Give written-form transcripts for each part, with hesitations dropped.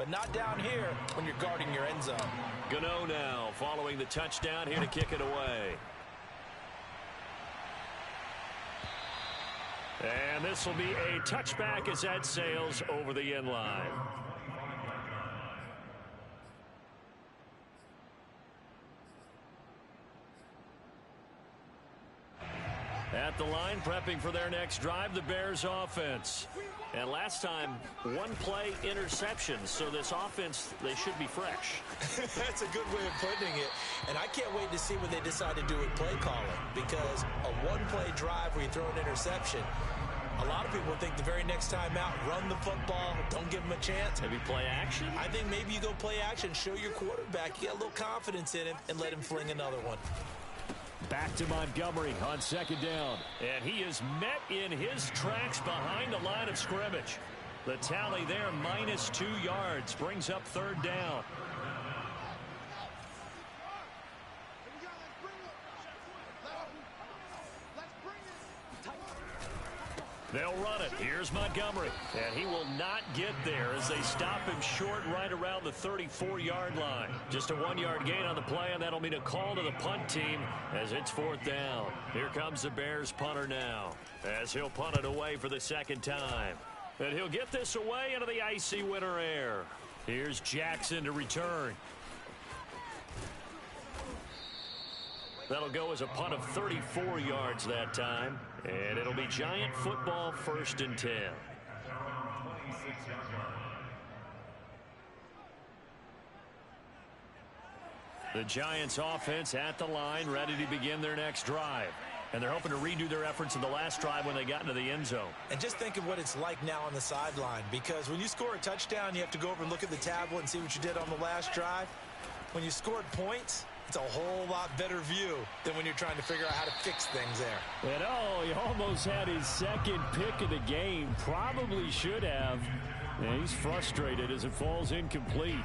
but not down here when you're guarding your end zone. Gano now following the touchdown here to kick it away. And this will be a touchback as that sails over the end line. At the line, prepping for their next drive, the Bears offense. And last time, one play interception. So this offense, they should be fresh. That's a good way of putting it. And I can't wait to see what they decide to do with play calling. Because a one-play drive where you throw an interception, a lot of people think the very next time out, run the football, don't give them a chance. Maybe play action? I think maybe you go play action, show your quarterback, you get a little confidence in him, and let him fling another one. Back to Montgomery on second down. And he is met in his tracks behind the line of scrimmage. The tally there, -2 yards, brings up third down. They'll run it. Here's Montgomery. And he will not get there as they stop him short right around the 34-yard line. Just a 1-yard gain on the play, and that'll mean a call to the punt team as it's fourth down. Here comes the Bears punter now as he'll punt it away for the second time. And he'll get this away into the icy winter air. Here's Jackson to return. That'll go as a punt of 34 yards that time. And it'll be Giant football, 1st and 10. The Giants offense at the line, ready to begin their next drive. And they're hoping to redo their efforts in the last drive when they got into the end zone. And just think of what it's like now on the sideline. Because when you score a touchdown, you have to go over and look at the tablet and see what you did on the last drive. When you scored points, it's a whole lot better view than when you're trying to figure out how to fix things there. And oh, he almost had his second pick of the game. Probably should have. And he's frustrated as it falls incomplete.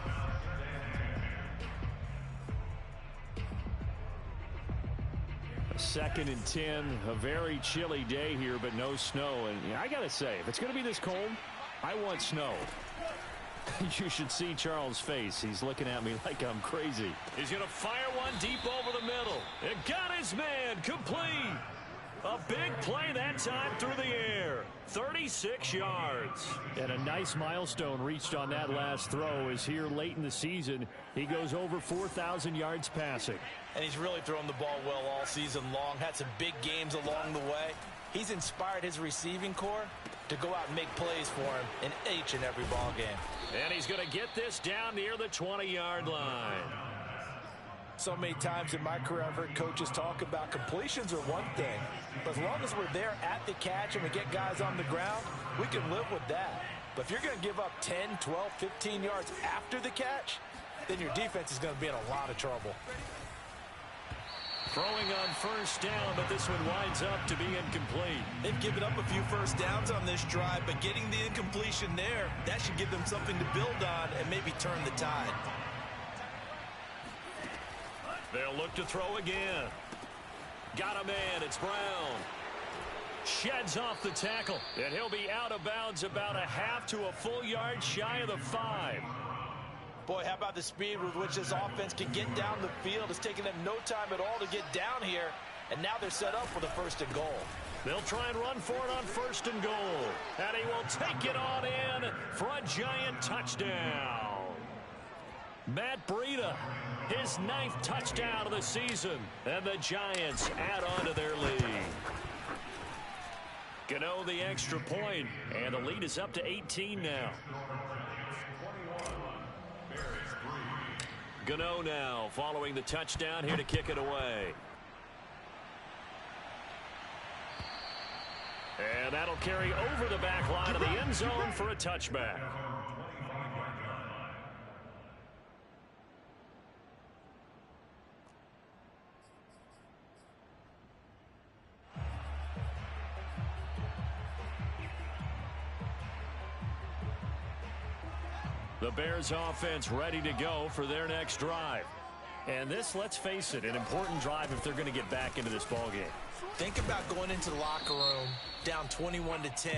Second and 10, a very chilly day here, but no snow. And I got to say, if it's going to be this cold, I want snow. You should see Charles' face. He's looking at me like I'm crazy. He's going to fire one deep over the middle. It got his man complete. A big play that time through the air. 36 yards. And a nice milestone reached on that last throw is here late in the season. He goes over 4,000 yards passing. And he's really thrown the ball well all season long. Had some big games along the way. He's inspired his receiving corps to go out and make plays for him in each and every ball game. And he's going to get this down near the 20-yard line. So many times in my career, I've heard coaches talk about completions are one thing. But as long as we're there at the catch and we get guys on the ground, we can live with that. But if you're going to give up 10, 12, 15 yards after the catch, then your defense is going to be in a lot of trouble. Throwing on first down, but this one winds up to be incomplete. They've given up a few first downs on this drive, but getting the incompletion there, that should give them something to build on and maybe turn the tide. They'll look to throw again. Got a man, it's Brown. Sheds off the tackle, and he'll be out of bounds about a half to a full yard shy of the 5. Boy, how about the speed with which this offense can get down the field? It's taken them no time at all to get down here, and now they're set up for the 1st and goal. They'll try and run for it on 1st and goal. And he will take it on in for a Giant touchdown. Matt Breida, his 9th touchdown of the season, and the Giants add on to their lead. Gano the extra point, and the lead is up to 18 now. Gano now following the touchdown here to kick it away. And that'll carry over the back line of the end zone for a touchback. The Bears offense ready to go for their next drive. And this, let's face it, an important drive if they're going to get back into this ballgame. Think about going into the locker room down 21-10,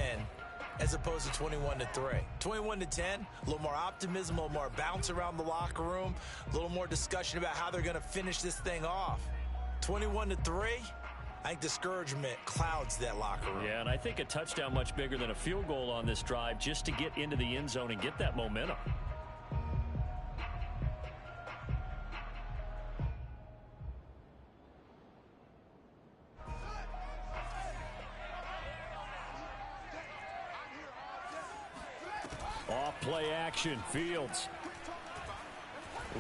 as opposed to 21-3. 21-10, a little more optimism, a little more bounce around the locker room, a little more discussion about how they're going to finish this thing off. 21-3, I think discouragement clouds that locker room. Yeah, and I think a touchdown much bigger than a field goal on this drive just to get into the end zone and get that momentum. Off play action, Fields.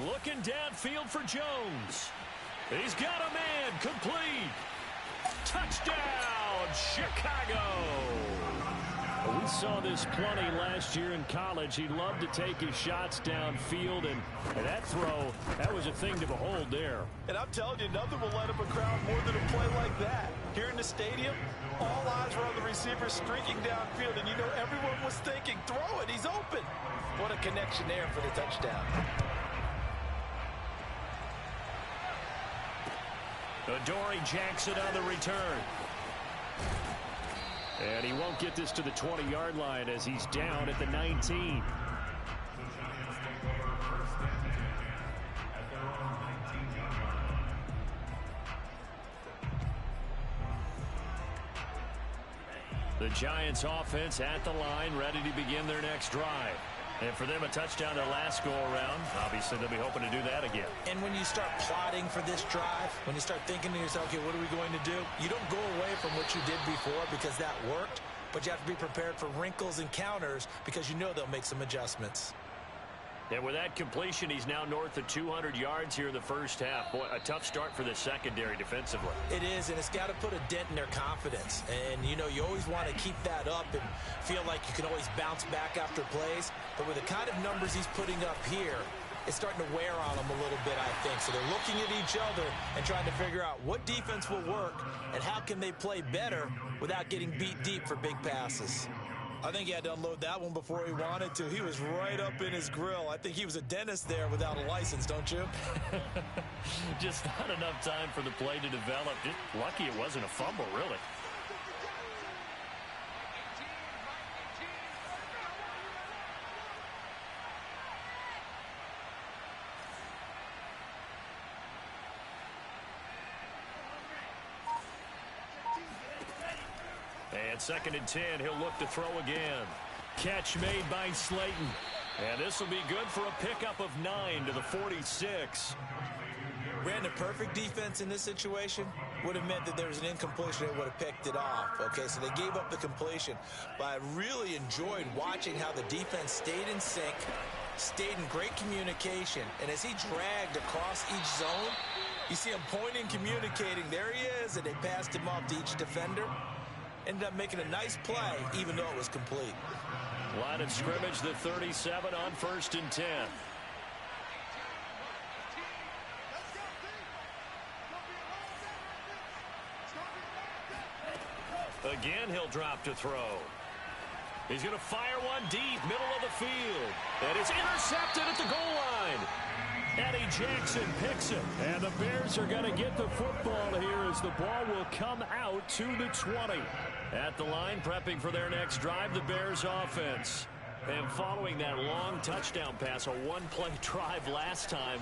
Looking downfield for Jones. He's got a man, complete. Touchdown, Chicago. We saw this plenty last year in college. He loved to take his shots downfield, and that throw, that was a thing to behold there. And I'm telling you, nothing will let up a crowd more than a play like that. Here in the stadium, all eyes were on the receiver streaking downfield, and you know everyone was thinking, throw it, he's open. What a connection there for the touchdown. Adoree Jackson on the return. And he won't get this to the 20-yard line as he's down at the 19. The Giants offense at the line, ready to begin their next drive. And for them, a touchdown their last go-around. Obviously, they'll be hoping to do that again. And when you start plotting for this drive, when you start thinking to yourself, okay, what are we going to do? You don't go away from what you did before because that worked, but you have to be prepared for wrinkles and counters because you know they'll make some adjustments. And with that completion, he's now north of 200 yards here in the first half. Boy, a tough start for the secondary defensively. It is, and it's got to put a dent in their confidence. And, you know, you always want to keep that up and feel like you can always bounce back after plays. But with the kind of numbers he's putting up here, it's starting to wear on them a little bit, I think. So they're looking at each other and trying to figure out what defense will work and how can they play better without getting beat deep for big passes. I think he had to unload that one before he wanted to. He was right up in his grill. I think he was a dentist there without a license, don't you? Just not enough time for the play to develop. Just lucky it wasn't a fumble, really. And 2nd and 10, he'll look to throw again. Catch made by Slayton. And this will be good for a pickup of 9 to the 46. Ran the perfect defense in this situation would have meant that there was an incompletion and would have picked it off. Okay, so they gave up the completion. But I really enjoyed watching how the defense stayed in sync, stayed in great communication. And as he dragged across each zone, you see him pointing, communicating. There he is, and they passed him off to each defender. Ended up making a nice play, even though it was complete. Line of scrimmage, the 37 on 1st and 10. Again, he'll drop to throw. He's going to fire one deep, middle of the field. And it's intercepted at the goal line. Eddie Jackson picks it. And the Bears are going to get the football here as the ball will come out to the 20. At the line, prepping for their next drive, the Bears offense. And following that long touchdown pass, a one-play drive last time.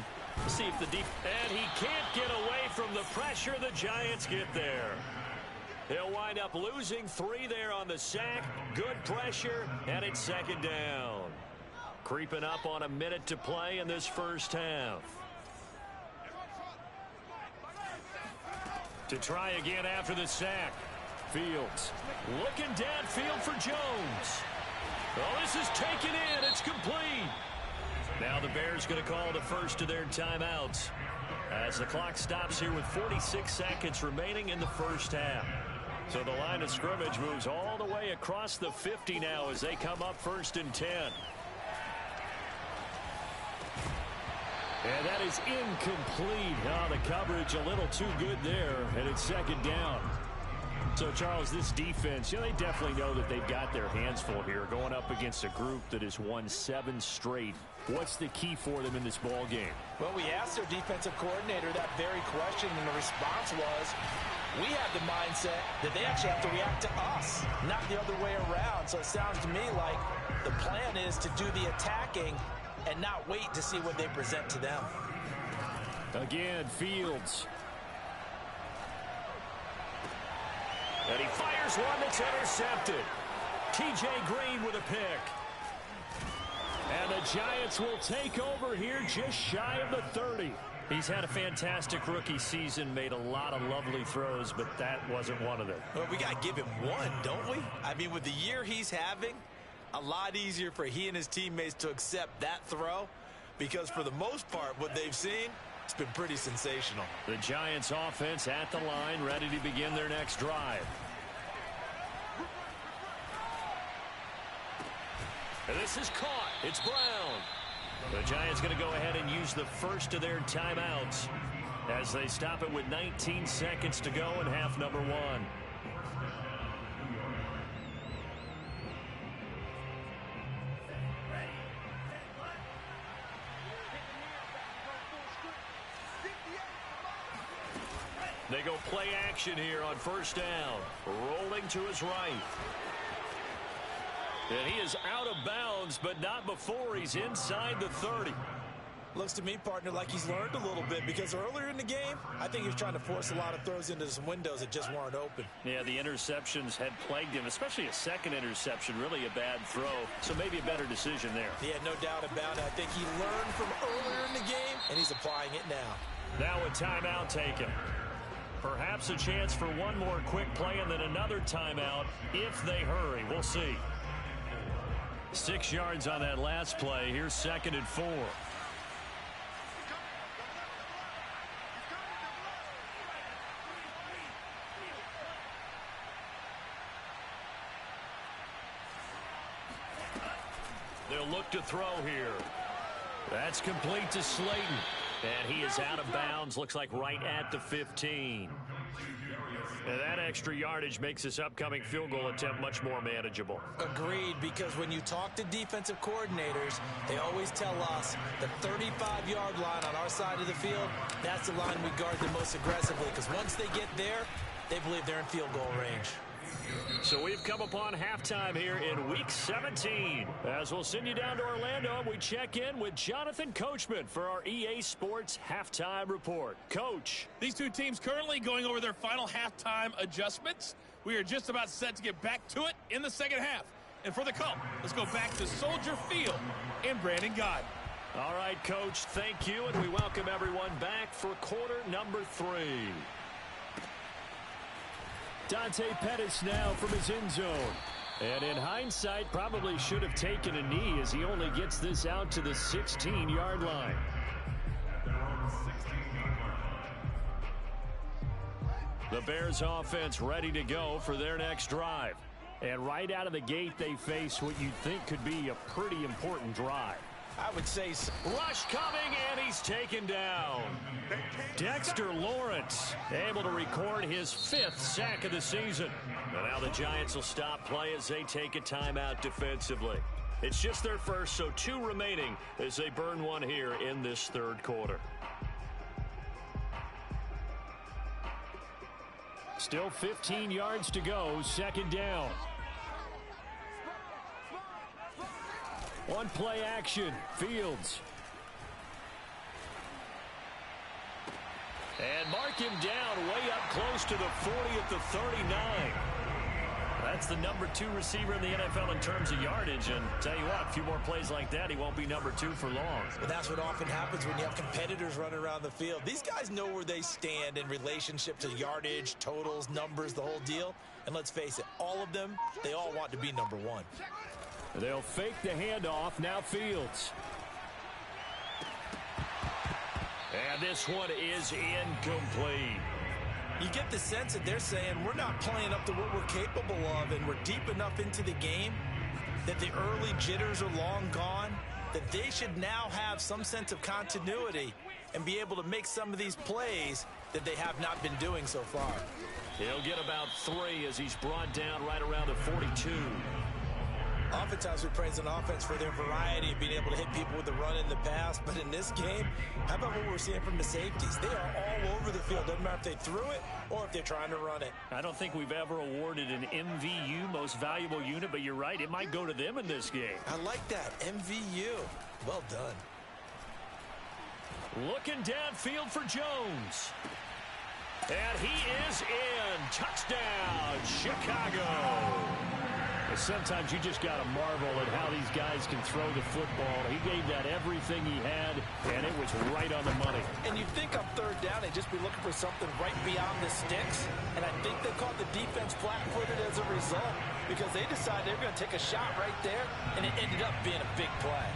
See if the deep... And he can't get away from the pressure. The Giants get there. He'll wind up losing 3 there on the sack. Good pressure, and it's 2nd down. Creeping up on a minute to play in this first half. To try again after the sack. Fields looking downfield for Jones. Oh, this is taken in. It's complete. Now the Bears going to call the first of their timeouts as the clock stops here with 46 seconds remaining in the first half. So the line of scrimmage moves all the way across the 50 now as they come up 1st and 10. And that is incomplete. Oh, the coverage a little too good there, and it's 2nd down. So, Charles, this defense, you know, they definitely know that they've got their hands full here going up against a group that has won 7 straight. What's the key for them in this ball game? Well, we asked their defensive coordinator that very question, and the response was We have the mindset that they actually have to react to us, not the other way around. So it sounds to me like the plan is to do the attacking and not wait to see what they present to them. Again, Fields. And he fires one that's intercepted. T.J. Green with a pick. And the Giants will take over here just shy of the 30. He's had a fantastic rookie season, made a lot of lovely throws, but that wasn't one of them. Well, we got to give him one, don't we? I mean, with the year he's having, a lot easier for he and his teammates to accept that throw because for the most part, what they've seen, it's been pretty sensational. The Giants offense at the line, ready to begin their next drive. And this is caught. It's Brown. The Giants going to go ahead and use the first of their timeouts as they stop it with 19 seconds to go in half number one. They go play action here on first down. Rolling to his right. And he is out of bounds, but not before he's inside the 30. Looks to me, partner, like he's learned a little bit because earlier in the game, I think he was trying to force a lot of throws into some windows that just weren't open. Yeah, the interceptions had plagued him, especially a second interception, really a bad throw. So maybe a better decision there. Yeah, no doubt about it. I think he learned from earlier in the game, and he's applying it now. Now a timeout taken. Perhaps a chance for one more quick play and then another timeout if they hurry. We'll see. 6 yards on that last play. Here's 2nd and 4. They'll look to throw here. That's complete to Slayton. And he is out of bounds. Looks like right at the 15. And that extra yardage makes this upcoming field goal attempt much more manageable. Agreed, because when you talk to defensive coordinators, they always tell us the 35-yard line on our side of the field, that's the line we guard the most aggressively, because once they get there, they believe they're in field goal range. So we've come upon halftime here in Week 17. As we'll send you down to Orlando, we check in with Jonathan Coachman for our EA Sports Halftime Report. Coach. These two teams currently going over their final halftime adjustments. We are just about set to get back to it in the second half. And for the call, let's go back to Soldier Field in Brandon God. All right, Coach, thank you, and we welcome everyone back for quarter number 3. Dante Pettis now from his end zone. And in hindsight, probably should have taken a knee as he only gets this out to the 16-yard line. The Bears offense ready to go for their next drive. And right out of the gate, they face what you'd think could be a pretty important drive. I would say so. Rush coming, and he's taken down. Dexter Lawrence able to record his 5th sack of the season. And now the Giants will stop play as they take a timeout defensively. It's just their first, so 2 remaining as they burn one here in this 3rd quarter. Still 15 yards to go, 2nd down. One play action, Fields. And mark him down way up close to the 40 at the 39. That's the number 2 receiver in the NFL in terms of yardage. And tell you what, a few more plays like that, he won't be number 2 for long. But that's what often happens when you have competitors running around the field. These guys know where they stand in relationship to yardage, totals, numbers, the whole deal. And let's face it, all of them, they all want to be number 1. They'll fake the handoff. Now Fields. And this one is incomplete. You get the sense that they're saying we're not playing up to what we're capable of, and we're deep enough into the game that the early jitters are long gone, that they should now have some sense of continuity and be able to make some of these plays that they have not been doing so far. He'll get about 3 as he's brought down right around the 42. Oftentimes we praise an offense for their variety of being able to hit people with the run in the pass. But in this game, how about what we're seeing from the safeties? They are all over the field. Doesn't matter if they threw it or if they're trying to run it. I don't think we've ever awarded an MVU, most valuable unit, but you're right. It might go to them in this game. I like that. MVU. Well done. Looking downfield for Jones. And he is in. Touchdown, Chicago. Sometimes you just got to marvel at how these guys can throw the football. He gave that everything he had, and it was right on the money. And you think on third down, they'd just be looking for something right beyond the sticks. And I think they caught the defense flat-footed as a result because they decided they were going to take a shot right there, and it ended up being a big play.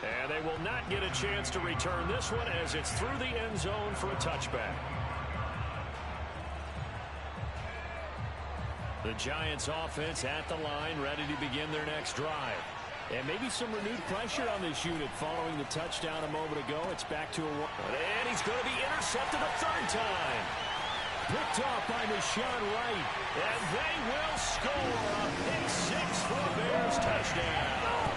And they will not get a chance to return this one as it's through the end zone for a touchback. The Giants offense at the line, ready to begin their next drive. And maybe some renewed pressure on this unit following the touchdown a moment ago. It's back to a run. And he's going to be intercepted a third time. Picked off by Deshaun Wright. And they will score a pick six for the Bears touchdown.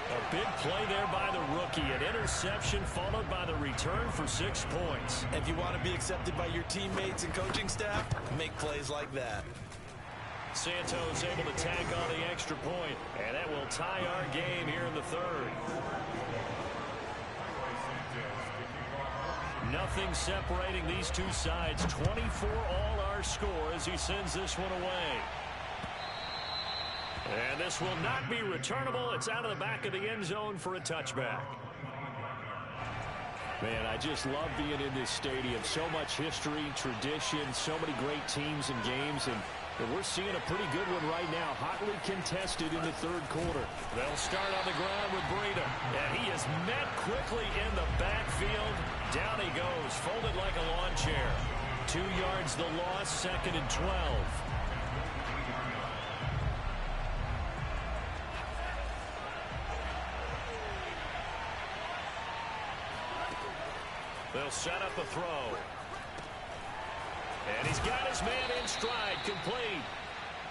A big play there by the rookie. An interception followed by the return for 6 points. If you want to be accepted by your teammates and coaching staff, make plays like that. Santos able to tack on the extra point, and that will tie our game here in the third. Nothing separating these two sides. 24 all our score as he sends this one away. And this will not be returnable. It's out of the back of the end zone for a touchback. Man, I just love being in this stadium. So much history, tradition, so many great teams and games, and we're seeing a pretty good one right now, hotly contested in the third quarter. They'll start on the ground with Breida, and he is met quickly in the backfield. Down he goes, folded like a lawn chair. 2 yards the loss, 2nd and 12. They'll set up a throw. And he's got his man in stride, complete.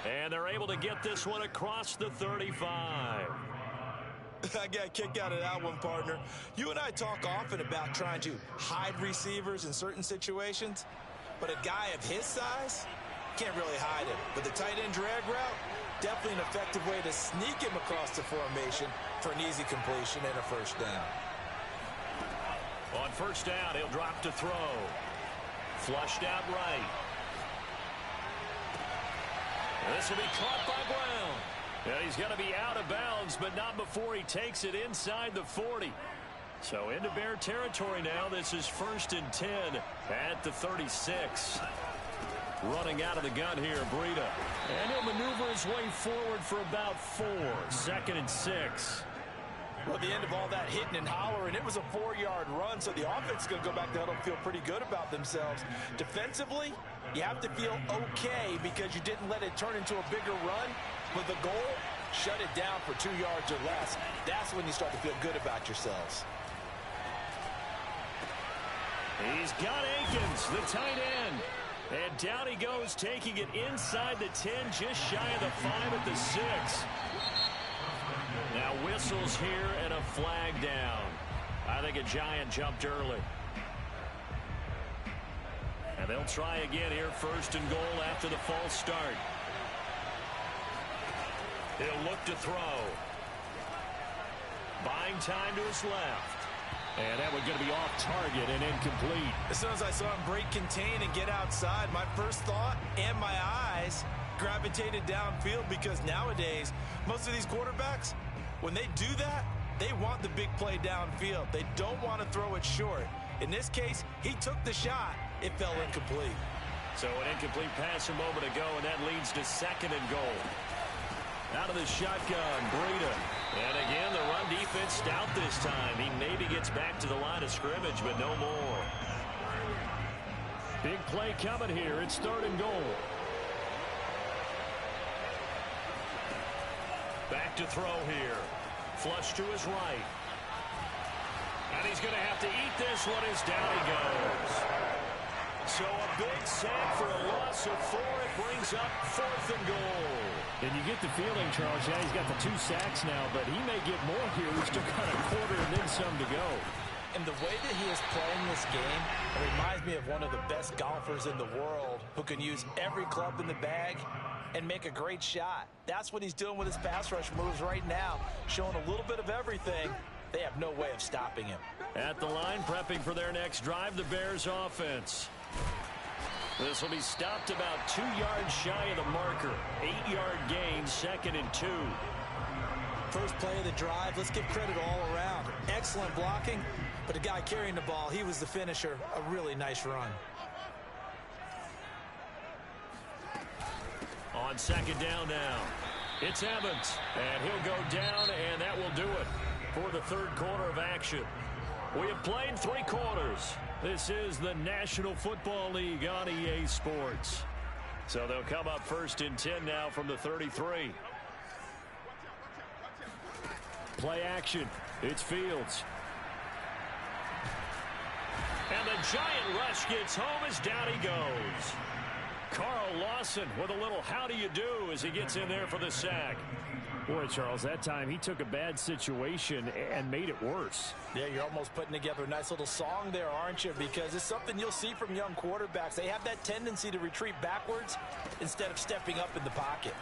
And they're able to get this one across the 35. I got a kick out of that one, partner. You and I talk often about trying to hide receivers in certain situations, but a guy of his size can't really hide him. But the tight end drag route, definitely an effective way to sneak him across the formation for an easy completion and a first down. On first down, he'll drop to throw. Flushed out right. This will be caught by Brown. And he's going to be out of bounds, but not before he takes it inside the 40. So into Bear territory now. This is 1st and 10 at the 36. Running out of the gun here, Breida. And he'll maneuver his way forward for about 4. 2nd and 6. Well, at the end of all that hitting and hollering, it was a 4-yard run, so the offense is going to go back to huddle and feel pretty good about themselves. Defensively, you have to feel okay because you didn't let it turn into a bigger run, but the goal, shut it down for 2 yards or less. That's when you start to feel good about yourselves. He's got Akins, the tight end. And down he goes, taking it inside the 10, just shy of the 5 at the 6. Now whistles here and a flag down. I think a Giant jumped early. And they'll try again here, 1st and goal after the false start. He'll look to throw. Buying time to his left. And that was going to be off target and incomplete. As soon as I saw him break contain and get outside, my first thought and my eyes gravitated downfield because nowadays, most of these quarterbacks, when they do that, they want the big play downfield. They don't want to throw it short. In this case, he took the shot. It fell incomplete. So an incomplete pass a moment ago, and that leads to 2nd and goal. Out of the shotgun, Breida. And again, the run defense stout this time. He maybe gets back to the line of scrimmage, but no more. Big play coming here. It's 3rd and goal. Back to throw here. Flush to his right. And he's going to have to eat this one as down he goes. So a big sack for a loss of 4. It brings up 4th and goal. And you get the feeling, Charles, yeah, he's got the 2 sacks now, but he may get more here. We've still got a quarter and then some to go. And the way that he is playing this game, it reminds me of one of the best golfers in the world who can use every club in the bag and make a great shot. That's what he's doing with his pass rush moves right now, showing a little bit of everything. They have no way of stopping him. At the line, prepping for their next drive, the Bears offense. This will be stopped about 2 yards shy of the marker. 8-yard gain, 2nd and 2. First play of the drive, let's give credit all around. Excellent blocking, but the guy carrying the ball, he was the finisher. A really nice run. On 2nd down now, it's Evans, and he'll go down, and that will do it for the 3rd quarter of action. We have played 3 quarters. This is the National Football League on EA Sports. So they'll come up 1st and 10 now from the 33. Play action. It's Fields. And the giant rush gets home as down he goes. Carl Lawson with a little how do you do as he gets in there for the sack. Boy, Charles, that time he took a bad situation and made it worse. Yeah, you're almost putting together a nice little song there, aren't you? Because it's something you'll see from young quarterbacks. They have that tendency to retreat backwards instead of stepping up in the pocket.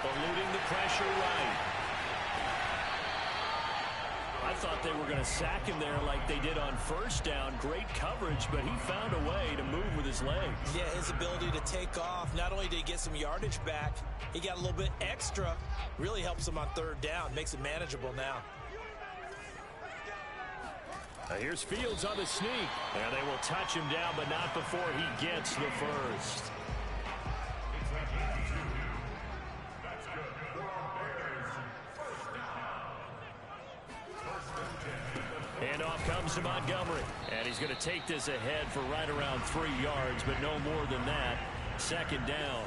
Eluding the pressure right. I thought they were going to sack him there like they did on 1st down. Great coverage, but he found a way to move with his legs. Yeah, his ability to take off. Not only did he get some yardage back, he got a little bit extra. Really helps him on 3rd down. Makes it manageable now. Here's Fields on the sneak. And they will touch him down, but not before he gets the first. And off comes to Montgomery. And he's going to take this ahead for right around 3 yards, but no more than that. 2nd down.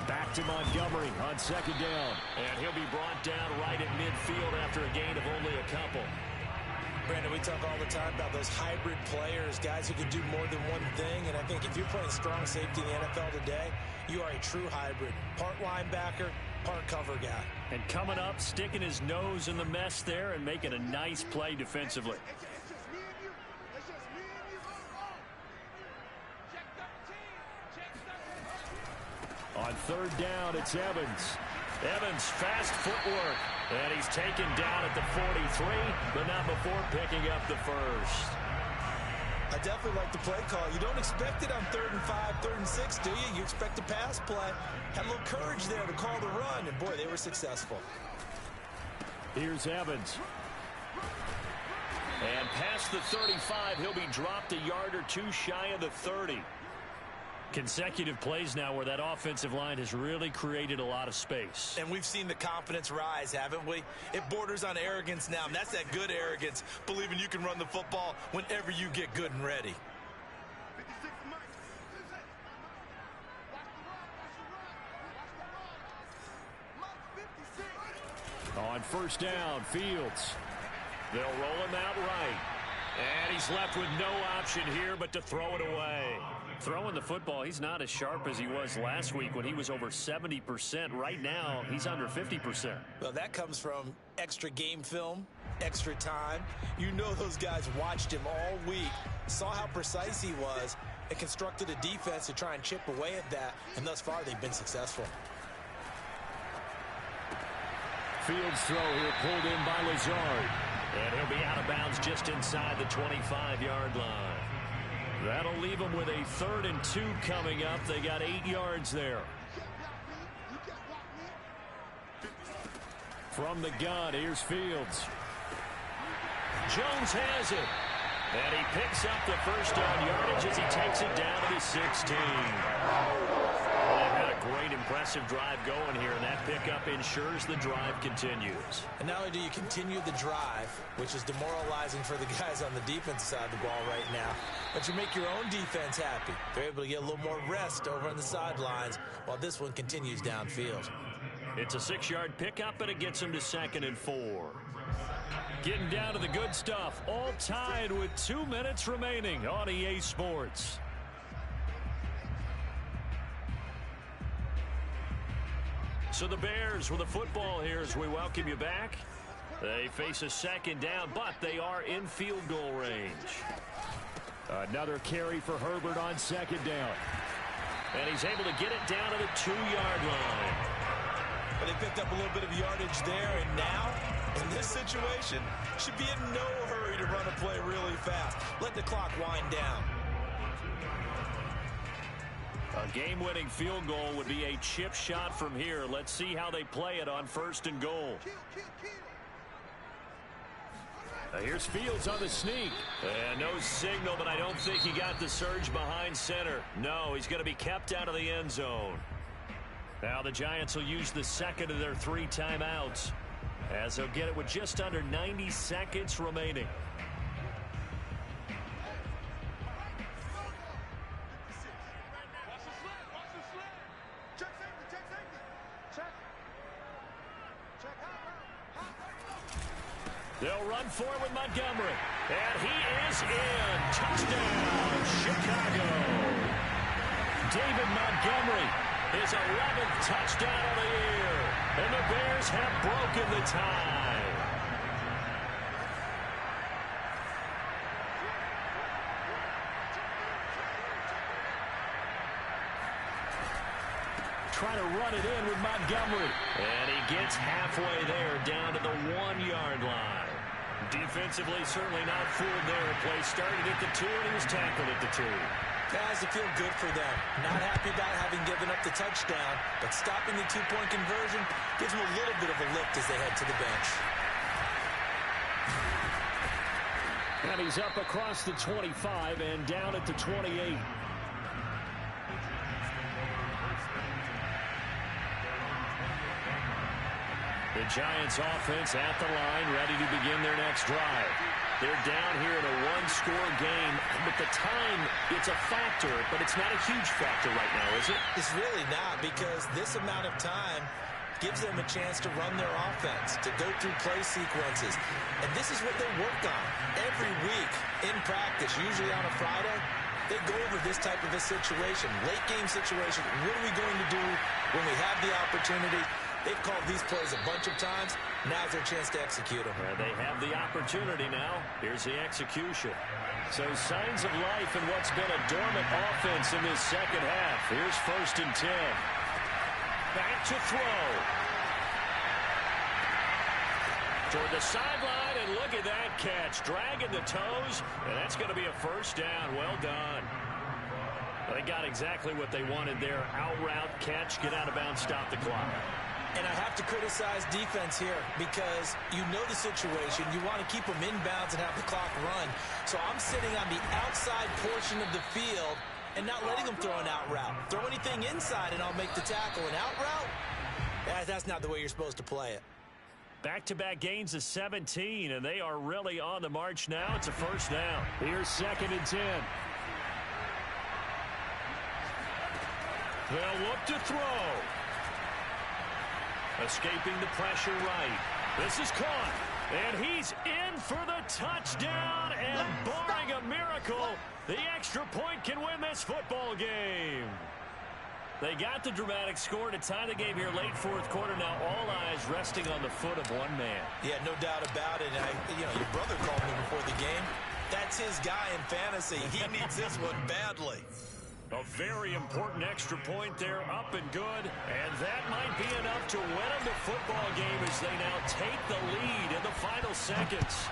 Back to Montgomery on 2nd down. And he'll be brought down right at midfield after a gain of only a couple. Brandon, we talk all the time about those hybrid players, guys who can do more than one thing. And I think if you're playing strong safety in the NFL today, you are a true hybrid. Part linebacker, part cover guy. And coming up, sticking his nose in the mess there and making a nice play defensively. On 3rd down, it's Evans. Evans, fast footwork. And he's taken down at the 43, but not before picking up the first. I definitely like the play call. You don't expect it on 3rd and 5, 3rd and 6, do you? You expect a pass play. Had a little courage there to call the run, and boy, they were successful. Here's Evans. And past the 35, he'll be dropped a yard or 2 shy of the 30. Consecutive plays now where that offensive line has really created a lot of space. And we've seen the confidence rise, haven't we? It borders on arrogance now, and that's that good arrogance, believing you can run the football whenever you get good and ready. On 1st down, Fields. They'll roll him out right. And he's left with no option here but to throw it away. Throwing the football, he's not as sharp as he was last week when he was over 70%. Right now, he's under 50%. Well, that comes from extra game film, extra time. You know those guys watched him all week, saw how precise he was, and constructed a defense to try and chip away at that. And thus far, they've been successful. Fields throw here pulled in by Lazard. And he'll be out of bounds just inside the 25-yard line. That'll leave them with a 3rd and 2 coming up. They got 8 yards there. From the gun, here's Fields. Jones has it. And he picks up the first down yardage as he takes it down to the 16. Well, they've had a great, impressive drive going here, and that pickup ensures the drive continues. And not only do you continue the drive, which is demoralizing for the guys on the defensive side of the ball right now, but you make your own defense happy. They're able to get a little more rest over on the sidelines while this one continues downfield. It's a 6-yard pickup, and it gets him to 2nd and 4. Getting down to the good stuff. All tied with 2 minutes remaining on EA Sports. So the Bears with the football here as we welcome you back. They face a 2nd down, but they are in field goal range. Another carry for Herbert on 2nd down. And he's able to get it down to the 2-yard line. But they picked up a little bit of yardage there, and now, in this situation, should be in no hurry to run a play really fast. Let the clock wind down. A game-winning field goal would be a chip shot from here. Let's see how they play it on 1st and goal. Here's Fields on the sneak. And no signal, but I don't think he got the surge behind center. No, he's going to be kept out of the end zone. Now the Giants will use the 2nd of their 3 timeouts, as they'll get it with just under 90 seconds remaining. They'll run for it with Montgomery. And he is in. Touchdown, Chicago. David Montgomery, his 11th touchdown of the year. And the Bears have broken the tie. Trying to run it in with Montgomery. And he gets halfway there, down to the 1-yard line. Defensively, certainly not fooled there. Play started at the 2, and he was tackled at the 2. Guys, it feel good for them. Not happy about having given up the touchdown, but stopping the 2-point conversion gives them a little bit of a lift as they head to the bench. And he's up across the 25 and down at the 28. The Giants offense at the line, ready to begin their next drive. They're down here in a 1-score game, but the time, it's a factor, but it's not a huge factor right now, is it? It's really not, because this amount of time gives them a chance to run their offense, to go through play sequences. And this is what they work on every week in practice, usually on a Friday. They go over this type of a situation, late game situation. What are we going to do when we have the opportunity? They've called these plays a bunch of times. Now's their chance to execute them. They have the opportunity now. Here's the execution. So signs of life in what's been a dormant offense in this second half. Here's 1st and 10. Back to throw. Toward the sideline, and look at that catch. Dragging the toes, and that's going to be a 1st down. Well done. They got exactly what they wanted there. Out route, catch, get out of bounds, stop the clock. And I have to criticize defense here because you know the situation. You want to keep them inbounds and have the clock run. So I'm sitting on the outside portion of the field and not letting them throw an out route. Throw anything inside and I'll make the tackle. An out route? That's not the way you're supposed to play it. Back-to-back gains of 17, and they are really on the march now. It's a 1st down. Here's 2nd and 10. They'll look to throw. Escaping the pressure right. This is caught. And he's in for the touchdown. And barring a miracle, the extra point can win this football game. They got the dramatic score to tie the game here late 4th quarter. Now all eyes resting on the foot of one man. Yeah, no doubt about it. Your brother called me before the game. That's his guy in fantasy. He needs this one badly. A very important extra point there, up and good. And that might be enough to win them the football game as they now take the lead in the final seconds.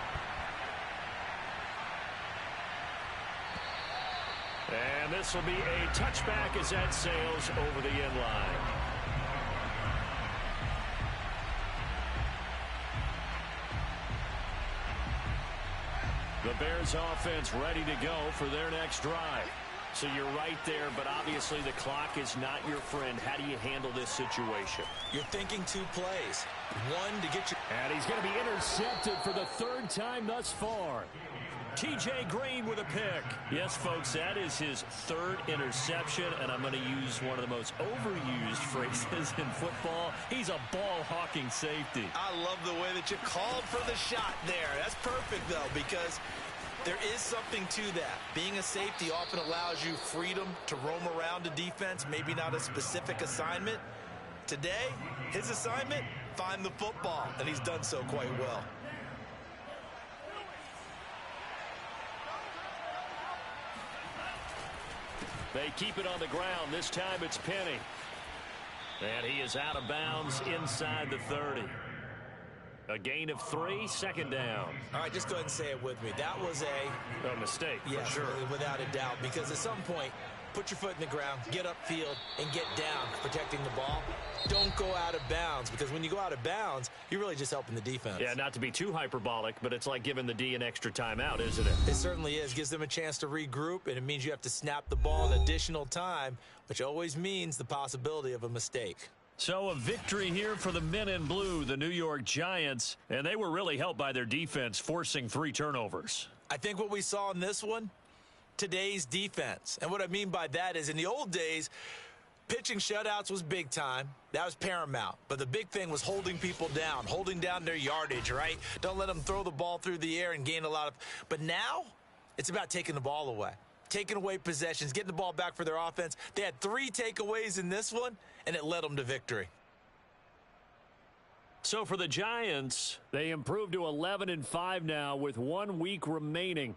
And this will be a touchback as that sails over the end line. The Bears offense ready to go for their next drive. So you're right there, but obviously the clock is not your friend. How do you handle this situation? You're thinking 2 plays. One to get you. And he's going to be intercepted for the 3rd time thus far. T.J. Green with a pick. Yes, folks, that is his third interception, and I'm going to use one of the most overused phrases in football. He's a ball-hawking safety. I love the way that you called for the shot there. That's perfect, though, because there is something to that. Being a safety often allows you freedom to roam around a defense, maybe not a specific assignment. Today, his assignment, find the football, and he's done so quite well. They keep it on the ground. This time it's Penny. And he is out of bounds inside the 30. A gain of 3, second down. All right, just go ahead and say it with me. That was A mistake, yes, for sure. Without a doubt, because at some point, put your foot in the ground, get upfield, and get down protecting the ball. Don't go out of bounds, because when you go out of bounds, you're really just helping the defense. Yeah, not to be too hyperbolic, but it's like giving the D an extra timeout, isn't it? It certainly is. Gives them a chance to regroup, and it means you have to snap the ball an additional time, which always means the possibility of a mistake. So a victory here for the men in blue, the New York Giants, and they were really helped by their defense, forcing 3 turnovers. I think what we saw in this one, today's defense. And what I mean by that is in the old days, pitching shutouts was big time. That was paramount. But the big thing was holding people down, holding down their yardage, right? Don't let them throw the ball through the air and gain a lot of. But now it's about taking the ball away, taking away possessions, getting the ball back for their offense. They had 3 takeaways in this one, and it led them to victory. So for the Giants, they improved to 11-5 now with 1 week remaining.